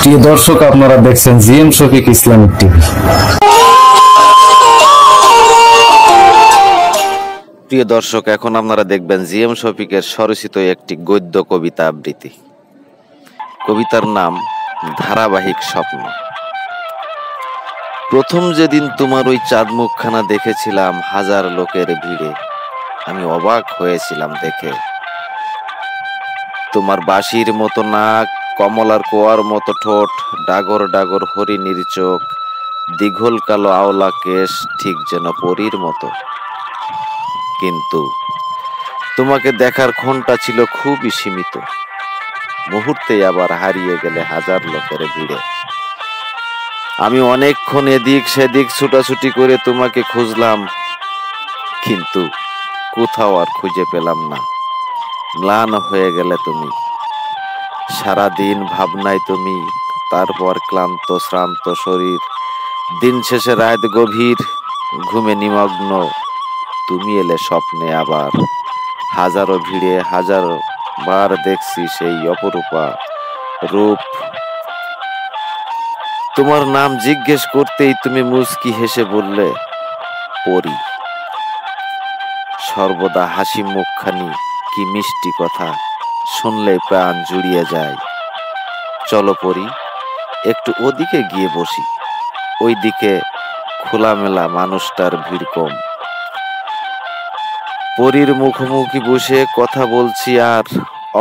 প্রিয় দর্শক, আপনারা দেখছেন জিএম শফিক ইসলামিক টিভি। প্রিয় দর্শক, এখন আপনারা দেখবেন জিএম শফিকের স্বরচিত একটি গদ্য কবিতা আবৃত্তি। কবিতার নাম ধারাবাহিক স্বপ্ন। প্রথম যেদিন তোমার ওই চাঁদ মুখখানা দেখেছিলাম হাজার লোকের ভিড়ে, আমি অবাক হয়েছিলাম দেখে। তোমার বাঁশির মতো নাক, কমলার কোয়ার মতো ঠোঁট, ডাগর ডাগর হরিণীর চোখ, দীঘল কালো আওলা কেশ, ঠিক যেন পরীর মতো। কিন্তু তোমাকে দেখার ক্ষণটা ছিল খুবই সীমিত, মুহূর্তেই আবার হারিয়ে গেলে হাজার লোকের ভিড়ে। আমি অনেকক্ষণ এদিক সেদিক ছুটাছুটি করে তোমাকে খুঁজলাম, কিন্তু কোথাও আর খুঁজে পেলাম না। ম্লান হয়ে গেলে তুমি, সারাদিন ভাবনায় তুমি, তারপর ক্লান্ত শ্রান্ত শরীর, দিন শেষে রাত গভীর, ঘুমে নিমগ্ন তুমি এলে স্বপ্নে আবার। হাজারো ভিড়ে হাজারো বার দেখছি সেই অপরূপা রূপ। তোমার নাম জিজ্ঞেস করতেই তুমি মুচকি হেসে বললে পরি। সর্বদা হাসি মুখখানি, কি মিষ্টি কথা, শুনলে প্রাণ জুড়িয়ে যায়। চলো পরি, একটু ওদিকে গিয়ে বসি, ওইদিকে খোলামেলা মানুষটার ভিড় কম। পরীর মুখোমুখি বসে কথা বলছি আর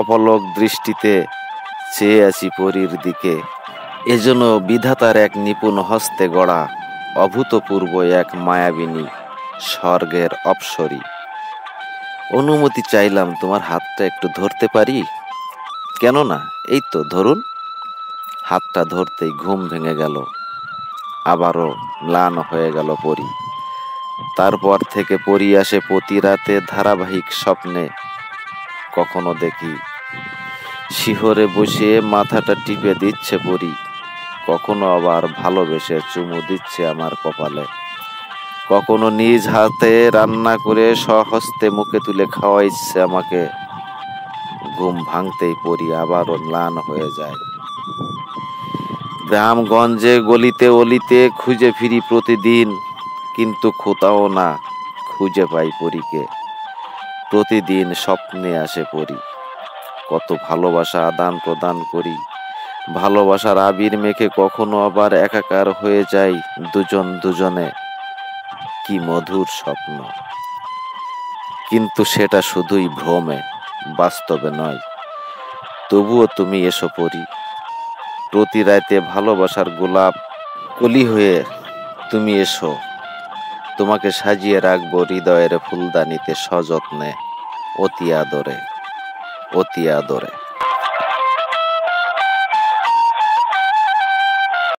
অপলক দৃষ্টিতে চেয়ে আছি পরীর দিকে। এজন্য বিধাতার এক নিপুণ হস্তে গড়া অভূতপূর্ব এক মায়াবিনী স্বর্গের অপ্সরী। অনুমতি চাইলাম তোমার হাতটা একটু ধরতে পারি? কেন না, এই তো ধরুন। হাতটা ধরতেই ঘুম ভেঙে গেল, আবারও ম্লান হয়ে গেল পরি। তারপর থেকে পরি আসে প্রতি রাতে ধারাবাহিক স্বপ্নে। কখনো দেখি শিহরে বসে মাথাটা টিপে দিচ্ছে পরি, কখনো আবার ভালোবেসে চুমু দিচ্ছে আমার কপালে, কখনো নিজ হাতে রান্না করে স্বহস্তে মুখে তুলে খাওয়াইছে আমাকে। ঘুম ভাঙতেই পরি আবারও ম্লান হয়ে যায়। গ্রামগঞ্জে গলিতে অলিতে খুঁজে ফিরি প্রতিদিন, কিন্তু কোথাও না খুঁজে পাই পরীকে। প্রতিদিন স্বপ্নে আসে পরি, কত ভালোবাসা আদান প্রদান করি, ভালোবাসার আবির মেখে কখনো আবার একাকার হয়ে যাই দুজন দুজনে। কি মধুর স্বপ্ন, কিন্তু সেটা শুধুই ভ্রমে, বাস্তবে নয়। তবুও তুমি এসো পরি, প্রতি রাতে ভালোবাসার গোলাপ কলি হয়ে তুমি এসো। তোমাকে সাজিয়ে রাখবো হৃদয়ের ফুলদানিতে সযত্নে, অতি আদরে, অতি আদরে।